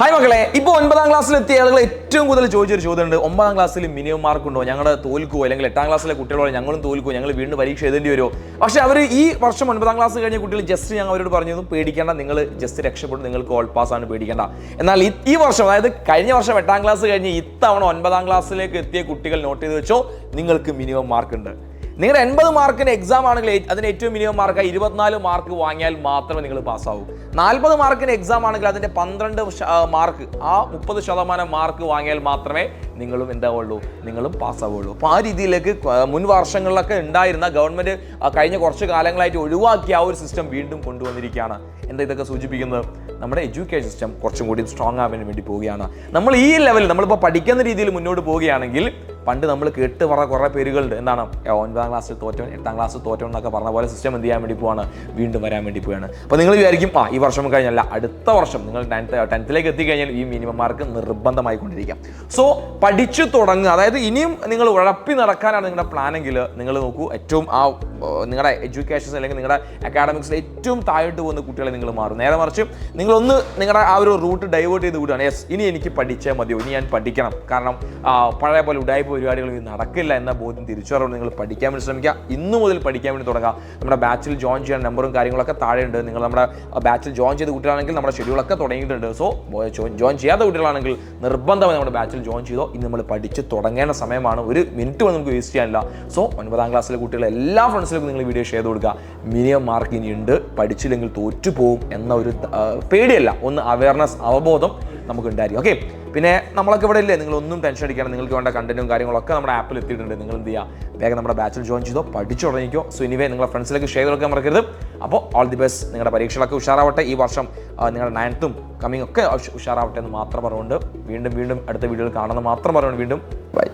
Hi മക്കളെ, ഇപ്പോൾ 9ാം ക്ലാസ്സിലെത്തിയ ആളുകൾ ഏറ്റവും കൂടുതൽ ചോദിച്ചൊരു ചോദ്യമുണ്ട്. 9ാം ക്ലാസ്സിൽ മിനിമം മാർക്ക് ഉണ്ടോ, ഞങ്ങൾ തോൽക്കുമോ, അല്ലെങ്കിൽ 8ാം ക്ലാസ്സിലെ കുട്ടികളോട് ഞങ്ങളും തോൽക്കുമോ, ഞങ്ങൾ വീണ്ടും പരീക്ഷ എഴുതേണ്ടി വരുമോ? പക്ഷേ അവർ ഈ വർഷം 9ാം ക്ലാസ് കഴിഞ്ഞ കുട്ടികൾ ജസ്റ്റ് ഞങ്ങൾ അവരോട് പറഞ്ഞതും പേടിക്കേണ്ട, നിങ്ങൾ ജസ്റ്റ് രക്ഷപ്പെടും, നിങ്ങൾക്ക് ഓൾ പാസ് ആണ്, പേടിക്കേണ്ട. എന്നാൽ ഈ വർഷം, അതായത് കഴിഞ്ഞ വർഷം 8ാം ക്ലാസ് കഴിഞ്ഞ് ഇത്തവണ 9ാം ക്ലാസ്സിലേക്ക് എത്തിയ കുട്ടികൾ നോട്ട് ചെയ്ത് വെച്ചോ, നിങ്ങൾക്ക് മിനിമം മാർക്ക് ഉണ്ട്. നിങ്ങളുടെ 80 മാർക്കിന് എക്സാം ആണെങ്കിൽ അതിന് ഏറ്റവും മിനിമം മാർക്ക് 24 മാർക്ക് വാങ്ങിയാൽ മാത്രമേ നിങ്ങൾ പാസ്സാവൂ. 40 മാർക്കിന് എക്സാം ആണെങ്കിൽ അതിൻ്റെ 12 മാർക്ക്, ആ 30% മാർക്ക് വാങ്ങിയാൽ മാത്രമേ നിങ്ങളും എന്താവുള്ളൂ, നിങ്ങളും പാസ്സാവുള്ളൂ. അപ്പോൾ ആ രീതിയിലേക്ക് മുൻ വർഷങ്ങളിലൊക്കെ ഉണ്ടായിരുന്ന ഗവൺമെൻറ് കഴിഞ്ഞ കുറച്ച് കാലങ്ങളായിട്ട് ഒഴിവാക്കിയ ആ ഒരു സിസ്റ്റം വീണ്ടും കൊണ്ടുവന്നിരിക്കുകയാണ്. എന്താ ഇതൊക്കെ സൂചിപ്പിക്കുന്നത്? നമ്മുടെ എഡ്യൂക്കേഷൻ സിസ്റ്റം കുറച്ചും കൂടി സ്ട്രോങ് ആവാൻ വേണ്ടി പോവുകയാണ്. നമ്മൾ ഈ ലെവലിൽ നമ്മളിപ്പോൾ പഠിക്കുന്ന രീതിയിൽ മുന്നോട്ട് പോവുകയാണെങ്കിൽ, പണ്ട് നമ്മൾ കേട്ട് പറഞ്ഞ കുറേ പേരുകളുണ്ട്, എന്താണ് 9ാം ക്ലാസ്സിൽ തോറ്റവൻ 8ാം ക്ലാസ്സിൽ തോറ്റവൻ എന്നൊക്കെ പറഞ്ഞ പോലെ സിസ്റ്റം എന്ത് ചെയ്യാൻ വേണ്ടി പോവാണ്, വീണ്ടും വരാൻ വേണ്ടി പോവുകയാണ്. അപ്പോൾ നിങ്ങൾ വിചാരിക്കും ഈ വർഷം കഴിഞ്ഞല്ല, അടുത്ത വർഷം നിങ്ങൾ 10th എത്തിക്കഴിഞ്ഞാൽ ഈ മിനിമം മാർക്ക് നിർബന്ധമായിക്കൊണ്ടിരിക്കാം. സോ പഠിച്ചു തുടങ്ങുക. അതായത് ഇനിയും നിങ്ങൾ ഉഴപ്പി നടക്കാനാണ് നിങ്ങളുടെ പ്ലാനെങ്കിൽ നിങ്ങൾ നോക്കൂ, ഏറ്റവും നിങ്ങളുടെ എഡ്യൂക്കേഷൻ അല്ലെങ്കിൽ നിങ്ങളുടെ അക്കാഡമിക്സിൽ ഏറ്റവും താഴോട്ട് പോകുന്ന കുട്ടികളെ നിങ്ങൾ മാറും. നേരെ മറിച്ച് നിങ്ങളൊന്ന് നിങ്ങളുടെ ആ ഒരു റൂട്ട് ഡൈവേർട്ട് ചെയ്ത് വിടുകയാണ്. യെസ്, ഇനി എനിക്ക് പഠിച്ചേ മതിയോ, ഇനി ഞാൻ പഠിക്കണം, കാരണം പഴയ പോലെ ഉടായ്പ പരിപാടികൾ ഇത് നടക്കില്ല എന്ന ബോധ്യം തിരിച്ചറിവുകൊണ്ട് നിങ്ങൾ പഠിക്കാൻ വേണ്ടി ശ്രമിക്കുക. ഇന്നു മുതൽ പഠിക്കാൻ വേണ്ടി തുടങ്ങുക. നമ്മുടെ ബാച്ചിൽ ജോയിൻ ചെയ്യാൻ നമ്പറും കാര്യങ്ങളൊക്കെ താഴെയുണ്ട്. നിങ്ങൾ നമ്മുടെ ബാച്ചിൽ ജോയിൻ ചെയ്ത കുട്ടികളാണെങ്കിൽ നമ്മുടെ ഷെഡ്യൂളൊക്കെ തുടങ്ങിയിട്ടുണ്ട്. സോ ജോയിൻ ചെയ്യാത്ത കുട്ടികളാണെങ്കിൽ നിർബന്ധമായി നമ്മുടെ ബാച്ചിൽ ജോയിൻ ചെയ്തോ. ഇന്ന് നമ്മൾ പഠിച്ച് തുടങ്ങേണ്ട സമയമാണ്. ഒരു മിനിറ്റ് പോലും നമുക്ക് വേസ്റ്റ് ചെയ്യാനില്ല. സോ 9ാം ക്ലാസ്സിലെ കുട്ടികളെ എല്ലാ ഫ്രണ്ട്സിലേക്കും നിങ്ങൾ വീഡിയോ ഷെയർ ചെയ്ത് കൊടുക്കുക. മിനിമം മാർക്ക് ഇനിയുണ്ട്, പഠിച്ചില്ലെങ്കിൽ തോറ്റുപോകും എന്ന ഒരു പേടിയല്ല, ഒന്ന് അവയർനെസ്, അവബോധം നമുക്ക് ഉണ്ടായിരിക്കും. ഓക്കെ, പിന്നെ നമ്മളൊക്കെ ഇവിടെ ഇല്ലേ, നിങ്ങളൊന്നും ടെൻഷൻ അടിക്കണം. നിങ്ങൾക്ക് വേണ്ട കണ്ടന്റും കാര്യങ്ങളൊക്കെ നമ്മുടെ ആപ്പിൽ എത്തിയിട്ടുണ്ട്. നിങ്ങൾ എന്ത് ചെയ്യുക, വേഗം നമ്മുടെ ബാച്ചിൽ ജോയിൻ ചെയ്തോ, പഠിച്ചു തുടങ്ങിക്കോ. സോ എനിവേ നിങ്ങളുടെ ഫ്രണ്ട്സിലേക്ക് ഷെയർ കൊടുക്കാൻ മറക്കരുത്. അപ്പോൾ ഓൾ ദി ബെസ്റ്റ്, നിങ്ങളുടെ പരീക്ഷകളൊക്കെ ഉഷാറാവട്ടെ. ഈ വർഷം നിങ്ങളുടെ 9th കമ്മിങ് ഒക്കെ ഉഷാറാവട്ടെ എന്ന് മാത്രം പറഞ്ഞുകൊണ്ട് വീണ്ടും അടുത്ത വീഡിയോയിൽ കാണുന്നത് മാത്രം പറഞ്ഞുകൊണ്ട് വീണ്ടും ബൈ.